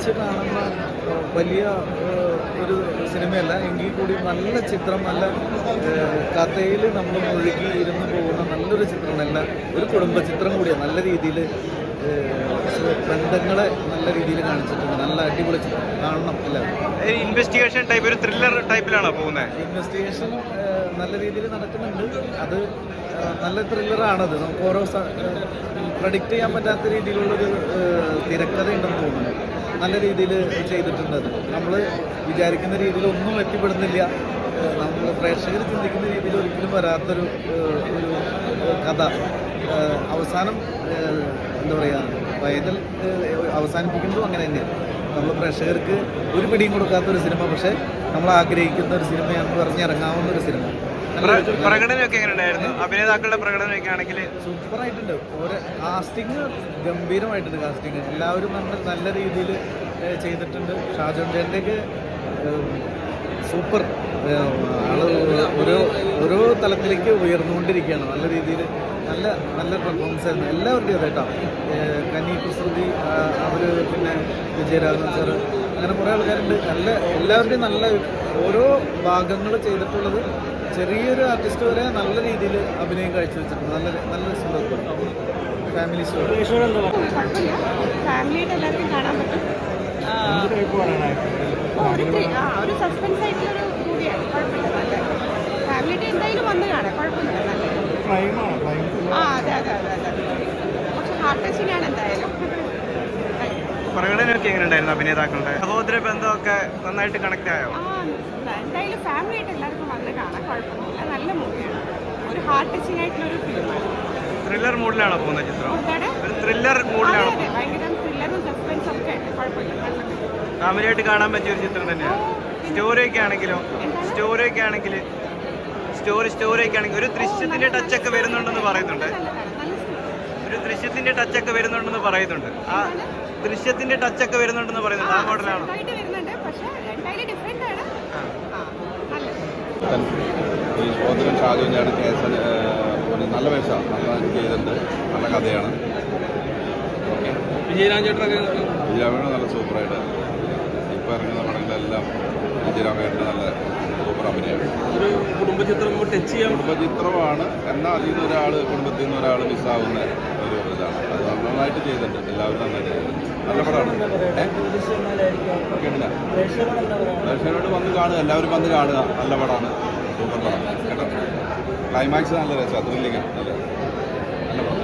വെച്ച് കാണുന്ന വലിയ ഒരു സിനിമയല്ല, എങ്കിൽ കൂടി നല്ല ചിത്രം, നല്ല കഥയിൽ നമ്മൾ മുഴുകി ഇരുന്ന് പോകുന്ന നല്ലൊരു ചിത്രമല്ല, ഒരു കുടുംബ ചിത്രം കൂടിയാണ്. നല്ല രീതിയിൽ ബന്ധങ്ങളെ നല്ല രീതിയിൽ കാണിച്ചിട്ടുണ്ട്. നല്ല അടിപൊളി ചിത്രം, കാണണം എല്ലാവരും. ഇൻവെസ്റ്റിഗേഷൻ ടൈപ്പ്, ഒരു ത്രില്ലർ ടൈപ്പിലാണോ പോകുന്നത്? ഇൻവെസ്റ്റിഗേഷൻ നല്ല രീതിയിൽ നടക്കുന്നുണ്ട്. അത് നല്ല ത്രില്ലറാണത്. നമുക്ക് ഓരോ പ്രഡിക്റ്റ് ചെയ്യാൻ പറ്റാത്ത രീതിയിലുള്ളൊരു തിരക്കഥ ഉണ്ടെന്ന് തോന്നുന്നു. നല്ല രീതിയിൽ ചെയ്തിട്ടുണ്ട്. അത് നമ്മൾ വിചാരിക്കുന്ന രീതിയിൽ ഒന്നും എത്തിപ്പെടുന്നില്ല. നമ്മൾ പ്രേക്ഷകർ ചിന്തിക്കുന്ന രീതിയിൽ ഒരിക്കലും വരാത്തൊരു ഒരു കഥ. അവസാനം എന്താ പറയുക, ഫൈനൽ അവസാനിപ്പിക്കുന്നതും അങ്ങനെ തന്നെയാണ്. നമ്മൾ പ്രേക്ഷകർക്ക് ഒരു പിടിയും കൊടുക്കാത്തൊരു സിനിമ, പക്ഷേ നമ്മൾ ആഗ്രഹിക്കുന്ന ഒരു സിനിമയാണെന്ന് പറഞ്ഞിറങ്ങാവുന്ന ഒരു സിനിമ. പ്രകടനമൊക്കെ എങ്ങനെ ഉണ്ടായിരുന്നു? അഭിനേതാക്കളുടെ പ്രകടനമൊക്കെ ആണെങ്കിൽ സൂപ്പറായിട്ടുണ്ട്. ഓരോ കാസ്റ്റിങ് ഗംഭീരമായിട്ടുണ്ട്. കാസ്റ്റിങ് എല്ലാവരും നല്ല രീതിയിൽ ചെയ്തിട്ടുണ്ട്. ഷാജോൺ ചേട്ടൻ്റെയൊക്കെ സൂപ്പർ ആള് ഓരോ തലത്തിലേക്ക് ഉയർന്നുകൊണ്ടിരിക്കുകയാണ്. നല്ല രീതിയിൽ നല്ല നല്ല പെർഫോമൻസ് ആയിരുന്നു എല്ലാവരുടെയും. കേട്ടോ, കനി കുസൃതി, അവർ പിന്നെ വിജയരാഘവൻ സാറ്, അങ്ങനെ കുറേ ആൾക്കാരുണ്ട്. നല്ല എല്ലാവരുടെയും നല്ല ഓരോ ഭാഗങ്ങൾ ചെയ്തിട്ടുള്ളത്. ചെറിയൊരു ആർട്ടിസ്റ്റ് വരെ നല്ല രീതിയിൽ അഭിനയം കാഴ്ചവെച്ചിട്ടുണ്ട്. നല്ലൊരു സിനിമ, ഫാമിലി സ്റ്റോറി. ഫാമിലിയായിട്ട് എല്ലാവർക്കും കാണാൻ പറ്റും. ഒരു സസ്പെൻസ് ആയിട്ടുള്ളൊരു മൂവിയാണ്. കുഴപ്പമില്ല, നല്ല ഫാമിലിയായിട്ട് എന്തായാലും വന്ന് കാണാം, കുഴപ്പമില്ല. നല്ല അതെ. പക്ഷെ ഹാർട്ട് ടച്ചിങ് ആണ് എന്തായാലും. പ്രകടനമൊക്കെ എങ്ങനെ ഉണ്ടായിരുന്നു അഭിനേതാക്കളുടെ? സഹോദര ബന്ധമൊക്കെ നന്നായിട്ട് കണക്ട് ആയോ? എന്തായാലും ഫാമിലിയായിട്ട് എല്ലാവർക്കും വന്ന് കാണാൻ കുഴപ്പമില്ല. നല്ല മൂവിയാണ്. ഒരു ഹാർട്ട് ടച്ചിങ് ആയിട്ടുള്ളൊരു ഫിലിമാണ്. ത്രില്ലർ മൂഡിലാണോ പോകുന്ന ചിത്രം? എന്താണ്? ഒരു ത്രില്ലർ മൂഡിലാണോ? ഭയങ്കര ത്രില്ലറും സസ്പെൻസും ഒക്കെ ഉണ്ട്. കുഴപ്പമില്ല, നല്ലത്. ഫാമിലിയായിട്ട് കാണാൻ പറ്റിയ ഒരു ചിത്രം തന്നെയാണ്. സ്റ്റോറിയൊക്കെ ആണെങ്കിലോ? സ്റ്റോറിയൊക്കെ ആണെങ്കിൽ ഒരു ദൃശ്യത്തിന്റെ ടച്ചൊക്കെ വരുന്നുണ്ടെന്ന് പറയുന്നുണ്ട്. ഒരു ദൃശ്യത്തിന്റെ ടച്ചൊക്കെ വരുന്നുണ്ടെന്ന് പറയുന്നുണ്ട്. ആ ദൃശ്യത്തിന്റെ ടച്ചൊക്കെ വരുന്നുണ്ടെന്ന് പറയുന്നുണ്ട്. ആ മോഡലാണോ? ഈ സഹോദരൻ ഷാജോനാണ് കേസൻ. നല്ല വേഷമാണ്, നല്ല ചെയ്തിട്ടുണ്ട്. നല്ല കഥയാണ്. ഓക്കെ, വിജയരാമേട്ടൻ നല്ല സൂപ്പറായിട്ട് ഇപ്പോൾ ഇറങ്ങുന്ന പടങ്ങളെല്ലാം വിജയരാമേട്ടൻ്റെ നല്ല സൂപ്പർ അഭിനയമാണ്. ഒരു കുടുംബചിത്രമാണ്. എന്നാൽ അതിൽ നിന്ന് കുടുംബത്തിൽ നിന്ന് ഒരാൾ മിസ്സാവുന്ന ഒരു ഇതാണ്. അത് നന്നായിട്ട് ചെയ്തിട്ടുണ്ട്. എല്ലാവരും നന്നായിട്ട് ചെയ്തിട്ടുണ്ട്. നല്ല പടമാണ്. കേട്ടില്ല, പ്രേക്ഷകരോട് വന്ന് കാണുക, എല്ലാവരും വന്ന് കാണുക. നല്ല പടമാണ്, സൂപ്പർ പടം കേട്ടോ. ക്ലൈമാക്സ് നല്ല രസമാണ്, ത്രില്ലിങ്ങാണ്. നല്ല പടം.